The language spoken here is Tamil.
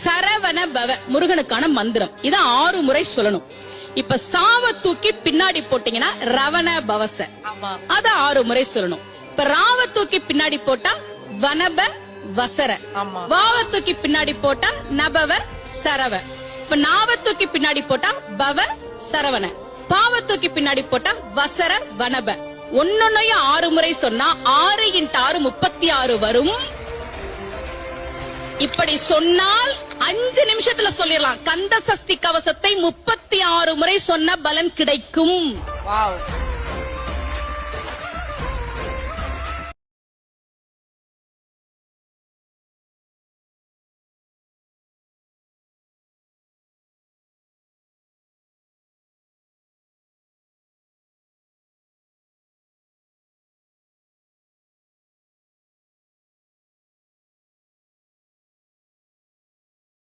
சரவண பவ முருகனுக்கான மந்திரம். இத 6 முறை சொல்லணும். இப்ப சாவ தூக்கி பின்னாடி போட்டீங்கன்னா ரவண பவச, அத 6 முறை சொல்லணும். இப்ப ராவ தூக்கி பின்னாடி போட்டா வனப வசர, வாவ தூக்கி பின்னாடி போட்டா நபவ சரவ, இப்ப நாவ தூக்கி பின்னாடி போட்டா பவ சரவண, பாவ தூக்கி பின்னாடி போட்டா வசர வனப. ஒன்னொன்னையும் 6 முறை சொன்னா 6 × 6 36 வரும். இப்படி சொன்னால் 5 நிமிஷத்துல சொல்லிடலாம். கந்த சஷ்டி கவசத்தை 36 முறை சொன்ன பலன் கிடைக்கும்.